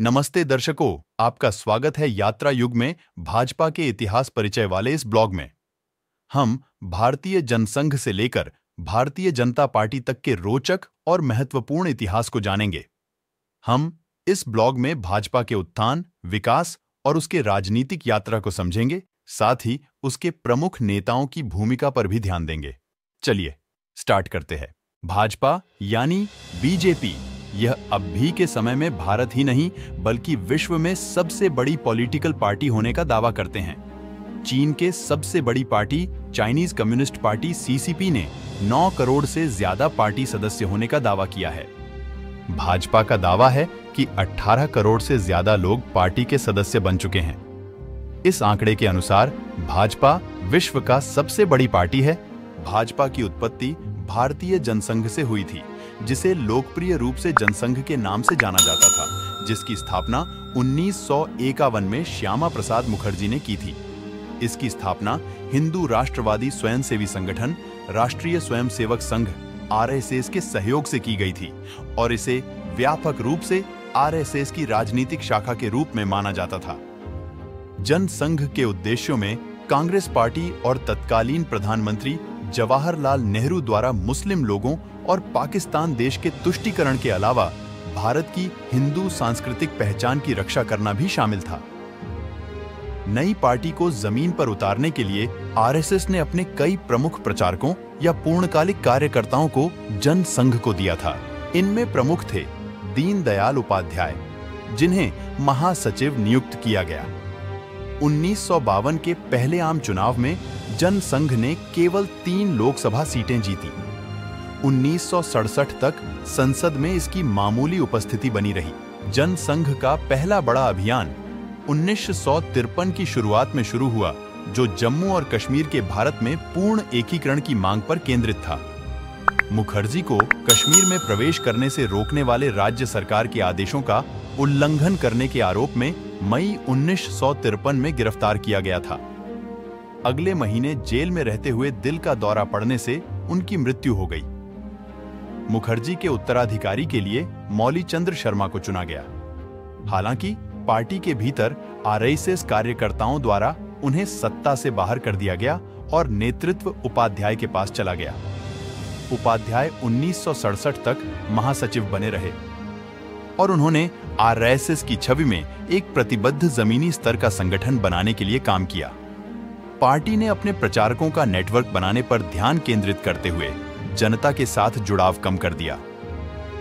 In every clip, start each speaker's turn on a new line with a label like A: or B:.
A: नमस्ते दर्शकों, आपका स्वागत है यात्रा युग में भाजपा के इतिहास परिचय वाले इस ब्लॉग में। हम भारतीय जनसंघ से लेकर भारतीय जनता पार्टी तक के रोचक और महत्वपूर्ण इतिहास को जानेंगे। हम इस ब्लॉग में भाजपा के उत्थान, विकास और उसके राजनीतिक यात्रा को समझेंगे, साथ ही उसके प्रमुख नेताओं की भूमिका पर भी ध्यान देंगे। चलिए स्टार्ट करते हैं। भाजपा यानी बीजेपी यह अब भी के समय में भारत ही नहीं बल्कि विश्व में सबसे बड़ी पॉलिटिकल पार्टी होने का दावा करते हैं। चीन के सबसे बड़ी party Chinese communist party CCP ने 9 करोड़ से ज्यादा पार्टी सदस्य होने का दावा किया है। भाजपा का दावा है कि 18 करोड़ से ज्यादा लोग पार्टी के सदस्य बन चुके हैं। इस आंकड़े के अनुसार भाजपा विश्व का सबसे बड़ी पार्टी है। भाजपा की उत्पत्ति भारतीय जनसंघ से हुई थी, जिसे लोकप्रिय रूप से जनसंघ के नाम से जाना जाता था, जिसकी स्थापना 1951 में श्यामा प्रसाद मुखर्जी ने की थी। इसकी स्थापना हिंदू राष्ट्रवादी स्वयंसेवी संगठन राष्ट्रीय स्वयंसेवक संघ आरएसएस के सहयोग से की गई थी और इसे व्यापक रूप से आरएसएस की राजनीतिक शाखा के रूप में माना जाता था। जनसंघ के उद्देश्यों में कांग्रेस पार्टी और तत्कालीन प्रधानमंत्री जवाहरलाल नेहरू द्वारा मुस्लिम लोगों और पाकिस्तान देश के तुष्टीकरण के अलावा भारत की हिंदू सांस्कृतिक पहचान की रक्षा करना भी शामिल था। नई पार्टी को जमीन पर उतारने के लिए आरएसएस ने अपने कई प्रमुख प्रचारकों या पूर्णकालिक कार्यकर्ताओं को जनसंघ को दिया था। इनमें प्रमुख थे दीनदयाल उपाध्याय, जिन्हें महासचिव नियुक्त किया गया। 1952 के पहले आम चुनाव में जनसंघ ने केवल 3 लोकसभा सीटें जीती। 1967 तक संसद में इसकी मामूली उपस्थिति बनी रही। जनसंघ का पहला बड़ा अभियान 1953 की शुरुआत में शुरू हुआ, जो जम्मू और कश्मीर के भारत में पूर्ण एकीकरण की मांग पर केंद्रित था। मुखर्जी को कश्मीर में प्रवेश करने से रोकने वाले राज्य सरकार के आदेशों का उल्लंघन करने के आरोप में मई 1953 में गिरफ्तार किया गया था। अगले महीने जेल में रहते हुए दिल का दौरा पड़ने से उनकी मृत्यु हो गई। मुखर्जी के उत्तराधिकारी के लिए मौलीचंद्र शर्मा को चुना गया। हालांकि पार्टी के भीतर आरएसएस कार्यकर्ताओं द्वारा उन्हें सत्ता से बाहर कर दिया गया और नेतृत्व उपाध्याय के पास चला गया। उपाध्याय 1967 तक महासचिव बने रहे और उन्होंने आरएसएस की छवि में एक प्रतिबद्ध जमीनी स्तर का संगठन बनाने के लिए काम किया। पार्टी ने अपने प्रचारकों का नेटवर्क बनाने पर ध्यान केंद्रित करते हुए जनता के साथ जुड़ाव कम कर दिया।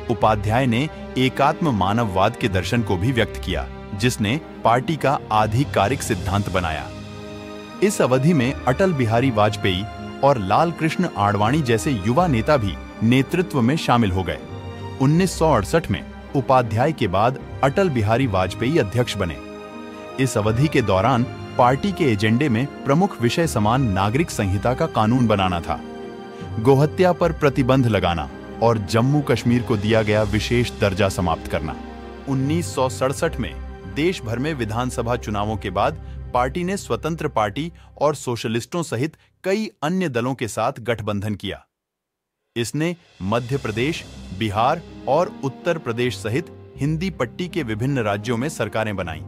A: उपाध्याय ने एकात्म मानववाद के दर्शन को भी व्यक्त किया, जिसने पार्टी का आधिकारिक सिद्धांत बनाया। इस अवधि में अटल बिहारी वाजपेयी और लाल कृष्ण आडवाणी जैसे युवा नेता भी नेतृत्व में शामिल हो गए। 1968 में उपाध्याय के बाद अटल बिहारी वाजपेयी अध्यक्ष बने। इस अवधि के दौरान पार्टी के एजेंडे में प्रमुख विषय समान नागरिक संहिता का कानून बनाना था, गोहत्या पर प्रतिबंध लगाना और जम्मू कश्मीर को दिया गया विशेष दर्जा समाप्त करना। 1967 में देश भर में विधानसभा चुनावों के बाद पार्टी ने स्वतंत्र पार्टी और सोशलिस्टों सहित कई अन्य दलों के साथ गठबंधन किया। इसने मध्य प्रदेश, बिहार और उत्तर प्रदेश सहित हिंदी पट्टी के विभिन्न राज्यों में सरकारें बनाईं।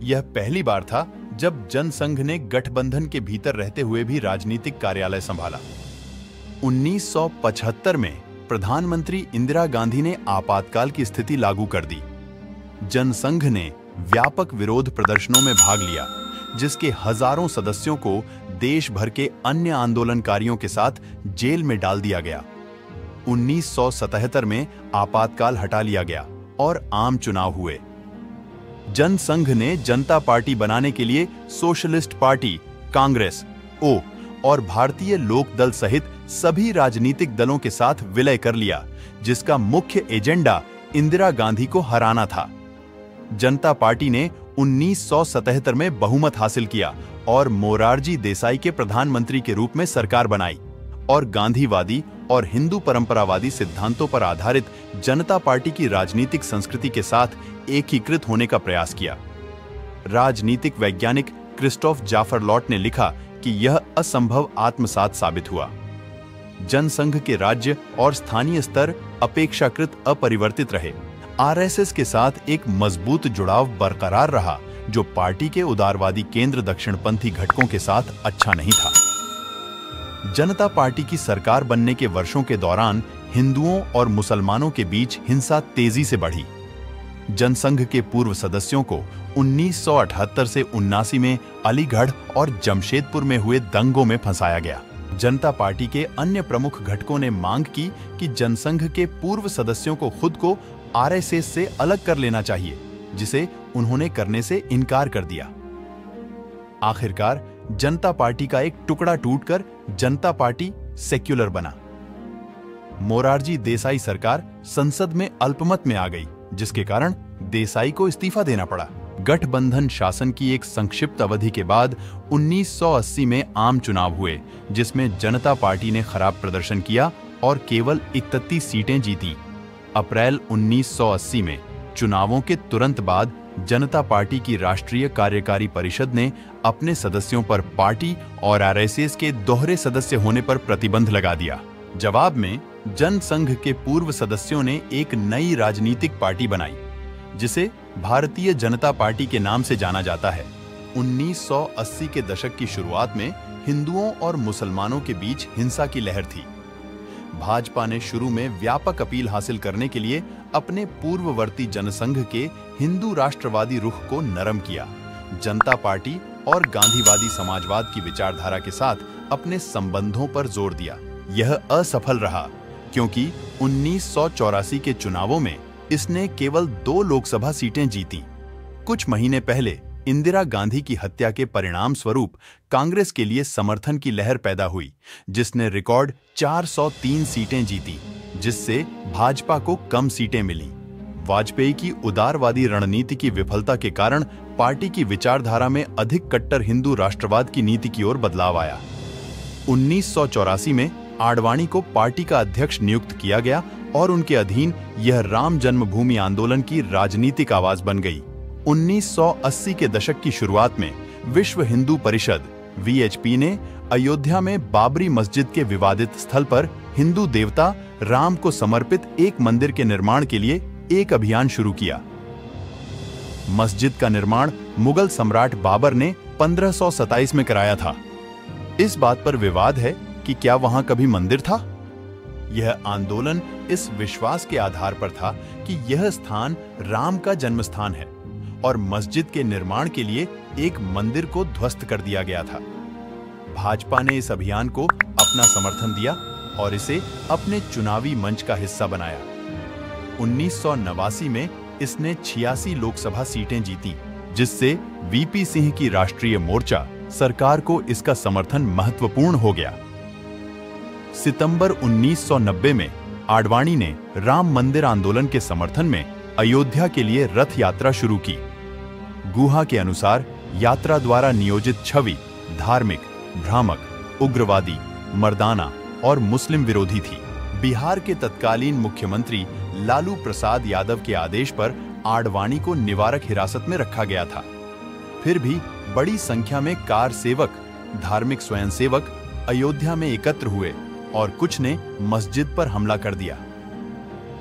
A: यह पहली बार था जब जनसंघ ने गठबंधन के भीतर रहते हुए भी राजनीतिक कार्यालय संभाला। 1975 में प्रधानमंत्री इंदिरा गांधी ने आपातकाल की स्थिति लागू कर दी। जनसंघ ने व्यापक विरोध प्रदर्शनों में भाग लिया, जिसके हजारों सदस्यों को देश भर के अन्य आंदोलनकारियों के साथ जेल में डाल दिया गया। 1977 में आपातकाल हटा लिया गया और आम चुनाव हुए। जनसंघ ने जनता पार्टी बनाने के लिए सोशलिस्ट पार्टी, कांग्रेस, ओ और भारतीय लोक दल सहित सभी राजनीतिक दलों के साथ विलय कर लिया, जिसका मुख्य एजेंडा इंदिरा गांधी को हराना था। जनता पार्टी ने 1977 में बहुमत हासिल किया और मोरारजी देसाई के प्रधानमंत्री के रूप में सरकार बनाई और गांधीवादी और हिंदू परंपरावादी सिद्धांतों पर आधारित जनता पार्टी की राजनीतिक संस्कृति के साथ एकीकृत होने का प्रयास किया। राजनीतिक वैज्ञानिक क्रिस्टोफ जाफर लॉट ने लिखा कि यह असंभव आत्मसात साबित हुआ। जनसंघ के राज्य और स्थानीय स्तर अपेक्षाकृत अपरिवर्तित रहे। आरएसएस के साथ एक मजबूत जुड़ाव बरकरार रहा, जो पार्टी के उदारवादी केंद्र दक्षिणपंथी घटकों के साथ अच्छा नहीं था। जनता पार्टी की सरकार बनने के वर्षों के दौरान हिंदुओं और मुसलमानों के बीच हिंसा तेजी से बढ़ी। जनसंघ के पूर्व सदस्यों को 1978 से 79 में अलीगढ़ और जमशेदपुर में हुए दंगों में फंसाया गया। जनता पार्टी के अन्य प्रमुख घटकों ने मांग की कि जनसंघ के पूर्व सदस्यों को खुद को आरएसएस से अलग कर लेना चाहिए, जिसे उन्होंने करने से इनकार कर दिया। आखिरकार जनता पार्टी का एक टुकड़ा टूटकर जनता पार्टी सेक्युलर बना। मोरारजी देसाई सरकार संसद में अल्पमत में आ गई, जिसके कारण देसाई को इस्तीफा देना पड़ा। गठबंधन शासन की एक संक्षिप्त अवधि के बाद 1980 में आम चुनाव हुए, जिसमें जनता पार्टी ने खराब प्रदर्शन किया और केवल 31 सीटें जीती। अप्रैल 1980 में चुनावों के तुरंत बाद जनता पार्टी की राष्ट्रीय कार्यकारी परिषद ने अपने सदस्यों पर पार्टी और आरएसएस के दोहरे सदस्य होने पर प्रतिबंध लगा दिया। जवाब में जनसंघ के पूर्व सदस्यों ने एक नई राजनीतिक पार्टी बनाई, जिसे भारतीय जनता पार्टी के नाम से जाना जाता है। 1980 के दशक की शुरुआत में हिंदुओं और मुसलमानों के बीच हिंसा की लहर थी। भाजपा ने शुरू में व्यापक अपील हासिल करने के लिए अपने पूर्ववर्ती जनसंघ के हिंदू राष्ट्रवादी रुख को नरम किया। जनता पार्टी और गांधीवादी समाजवाद की विचारधारा के साथ अपने संबंधों पर जोर दिया। यह असफल रहा, क्योंकि 1984 के चुनावों में इसने केवल 2 लोकसभा सीटें जीती। कुछ महीने पहले इंदिरा गांधी की हत्या के परिणाम स्वरूप कांग्रेस के लिए समर्थन की लहर पैदा हुई, जिसने रिकॉर्ड 403 सीटें जीती, जिससे भाजपा को कम सीटें मिली। वाजपेयी की उदारवादी रणनीति की विफलता के कारण पार्टी की विचारधारा में अधिक कट्टर हिंदू राष्ट्रवाद की नीति की ओर बदलाव आया। 1984 में आडवाणी को पार्टी का अध्यक्ष नियुक्त किया गया और उनके अधीन यह राम जन्मभूमि आंदोलन की राजनीतिक आवाज बन गई। 1980 के दशक की शुरुआत में विश्व हिंदू परिषद (वीएचपी) ने अयोध्या में बाबरी मस्जिद के विवादित स्थल पर हिंदू देवता राम को समर्पित एक मंदिर के निर्माण के लिए एक अभियान शुरू किया। मस्जिद का निर्माण मुगल सम्राट बाबर ने 1527 में कराया था। इस बात पर विवाद है कि क्या वहां कभी मंदिर था। यह आंदोलन इस विश्वास के आधार पर था कि यह स्थान राम का जन्म स्थान है और मस्जिद के निर्माण के लिए एक मंदिर को ध्वस्त कर दिया गया था। भाजपा ने इस अभियान को अपना समर्थन दिया और इसे अपने चुनावी मंच का हिस्सा बनाया। 1989 में इसने 86 लोकसभा सीटें जीती, जिससे वीपी सिंह की राष्ट्रीय मोर्चा सरकार को इसका समर्थन महत्वपूर्ण हो गया। सितंबर 1990 में आडवाणी ने राम मंदिर आंदोलन के समर्थन में अयोध्या के लिए रथ यात्रा शुरू की। गुहा के अनुसार यात्रा द्वारा नियोजित छवि धार्मिक, भ्रामक, उग्रवादी, मर्दाना और मुस्लिम विरोधी थी। बिहार के तत्कालीन मुख्यमंत्री लालू प्रसाद यादव के आदेश पर आडवाणी को निवारक हिरासत में रखा गया था। फिर भी बड़ी संख्या में कार सेवक, धार्मिक स्वयंसेवक अयोध्या में एकत्र हुए और कुछ ने मस्जिद पर हमला कर दिया।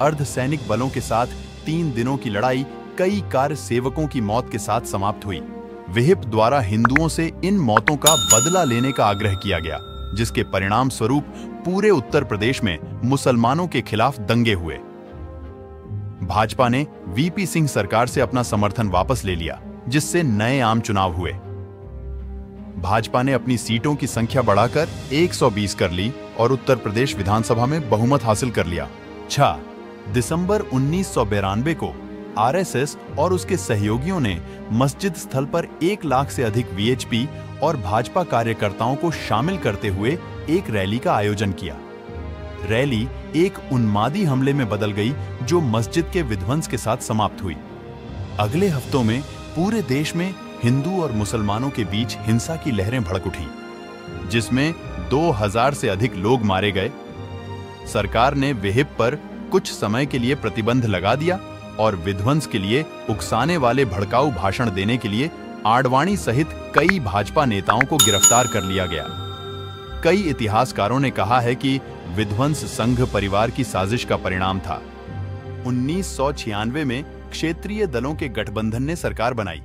A: अर्धसैनिक बलों के साथ 3 दिनों की लड़ाई कई कार सेवकों की मौत के साथ समाप्त हुई। विहिप द्वारा हिंदुओं से इन मौतों का बदला लेने का आग्रह किया गया, जिसके परिणाम स्वरूप पूरे उत्तर प्रदेश में मुसलमानों के खिलाफ दंगे हुए। भाजपा ने वीपी सिंह सरकार से अपना समर्थन वापस ले लिया, जिससे नए आम चुनाव हुए। भाजपा ने अपनी सीटों की संख्या बढ़ाकर 120 कर ली और उत्तर प्रदेश विधानसभा में बहुमत हासिल कर लिया। 6 दिसंबर 1992 को आरएसएस और उसके सहयोगियों ने मस्जिद स्थल पर 1 लाख से अधिक वीएचपी और भाजपा कार्यकर्ताओं को शामिल करते हुए एक रैली का आयोजन किया। रैली एक उन्मादी हमले में बदल गई, जो मस्जिद के विध्वंस के साथ समाप्त हुई। अगले हफ्तों में पूरे देश में हिंदू और मुसलमानों के बीच हिंसा की लहरें भड़क उठी, जिसमें 2000 से अधिक लोग मारे गए। सरकार ने विहिप पर कुछ समय के लिए प्रतिबंध लगा दिया और विध्वंस के लिए उकसाने वाले भड़काऊ भाषण देने के लिए आडवाणी सहित कई भाजपा नेताओं को गिरफ्तार कर लिया गया। कई इतिहासकारों ने कहा है कि विध्वंस संघ परिवार की साजिश का परिणाम था। 1996 में क्षेत्रीय दलों के गठबंधन ने सरकार बनाई,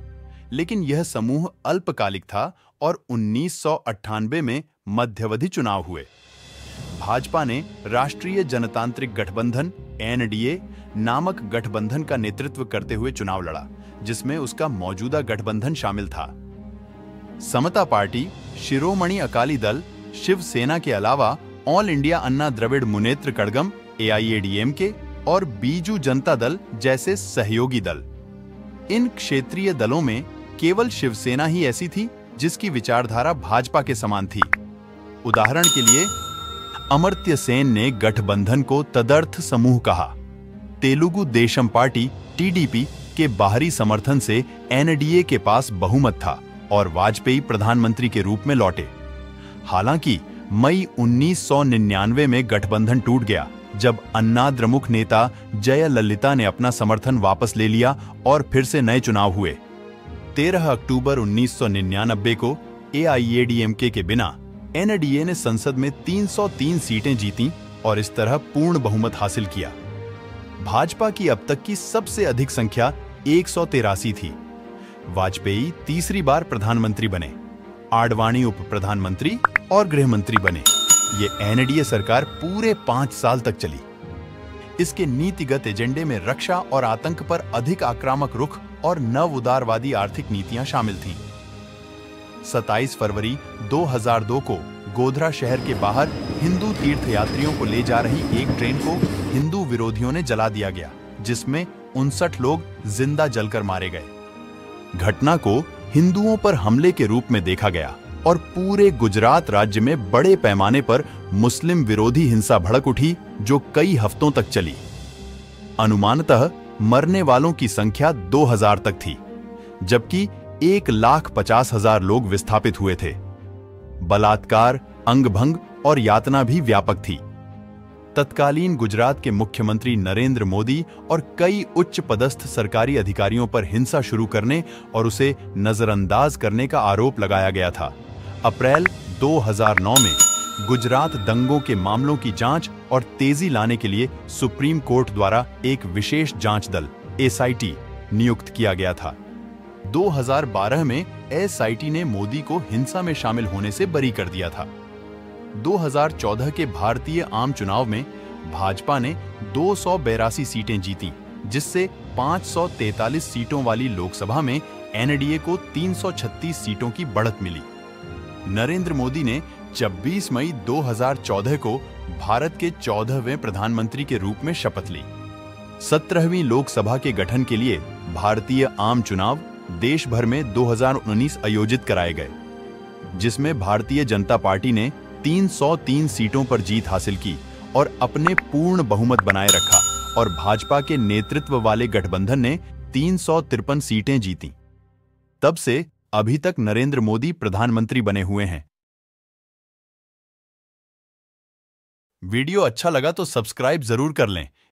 A: लेकिन यह समूह अल्पकालिक था और 1998 में मध्यावधि चुनाव हुए। भाजपा ने राष्ट्रीय जनतांत्रिक गठबंधन (एनडीए) नामक गठबंधन का नेतृत्व करते हुए चुनाव लड़ा, जिसमें उसका मौजूदा गठबंधन शामिल था। समता पार्टी, शिरोमणि अकाली दल, शिवसेना के अलावा ऑल इंडिया अन्ना द्रविड़ मुनेत्र कड़गम (एआईएडीएमके) और बीजू जनता दल जैसे सहयोगी दल। इन क्षेत्रीय दलों में केवल शिवसेना ही ऐसी थी जिसकी विचारधारा भाजपा के समान थी। उदाहरण के लिए, अमर्त्य सेन ने गठबंधन को तदर्थ समूह कहा। तेलुगु देशम पार्टी (टीडीपी) के बाहरी समर्थन से एनडीए के पास बहुमत था और वाजपेयी प्रधानमंत्री के रूप में लौटे। हालांकि मई 1999 में गठबंधन टूट गया, जब अन्ना द्रमुक नेता जयललिता ने अपना समर्थन वापस ले लिया और फिर से नए चुनाव हुए। 13 अक्टूबर 1999 को एआईएडीएमके के बिना एनडीए ने संसद में 303 सीटें जीतीं और इस तरह पूर्ण बहुमत हासिल किया। भाजपा की अब तक की सबसे अधिक संख्या 183 थी। वाजपेयी तीसरी बार प्रधानमंत्री बने, आडवाणी उप प्रधानमंत्री और गृह मंत्री बने। ये एनडीए सरकार पूरे 5 साल तक चली। इसके नीतिगत एजेंडे में रक्षा और आतंक पर अधिक आक्रामक रुख और नव उदारवादी आर्थिक नीतियां शामिल थीं। 27 फरवरी 2002 को गोधरा शहर के बाहर हिंदू तीर्थयात्रियों को ले जा रही एक ट्रेन को हिंदू विरोधियों ने जला दिया गया, जिसमें 59 लोग जिंदा जलकर मारे गए। घटना को हिंदुओं पर हमले के रूप में देखा गया और पूरे गुजरात राज्य में बड़े पैमाने पर मुस्लिम विरोधी हिंसा भड़क उठी, जो कई हफ्तों तक चली। अनुमानतः मरने वालों की संख्या 2000 तक थी, जबकि 1,50,000 लोग विस्थापित हुए थे। बलात्कार, अंगभंग और यातना भी व्यापक थी। तत्कालीन गुजरात के मुख्यमंत्री नरेंद्र मोदी और कई उच्च पदस्थ सरकारी अधिकारियों पर हिंसा शुरू करने और उसे नजरअंदाज करने का आरोप लगाया गया था। अप्रैल 2009 में गुजरात दंगों के मामलों की जांच और तेजी लाने के लिए सुप्रीम कोर्ट द्वारा एक विशेष जांच दल (एसआईटी) नियुक्त किया गया था। 2012 में एसआईटी ने मोदी को हिंसा में शामिल होने से बरी कर दिया था। 2014 के भारतीय आम चुनाव में भाजपा ने 282 सीटें जीतीं, जिससे 543 सीटों वाली लोकसभा में एनडीए को 336 सीटों की बढ़त मिली। नरेंद्र मोदी ने 26 मई 2014 को भारत के 14वें प्रधानमंत्री के रूप में शपथ ली। 17वीं लोकसभा के गठन के लिए भारतीय आम चुनाव देश भर में 2019 आयोजित कराए गए, जिसमें भारतीय जनता पार्टी ने 303 सीटों पर जीत हासिल की और अपने पूर्ण बहुमत बनाए रखा, और भाजपा के नेतृत्व वाले गठबंधन ने 353 सीटें जीतीं। तब से अभी तक नरेंद्र मोदी प्रधानमंत्री बने हुए हैं। वीडियो अच्छा लगा तो सब्सक्राइब जरूर कर लें।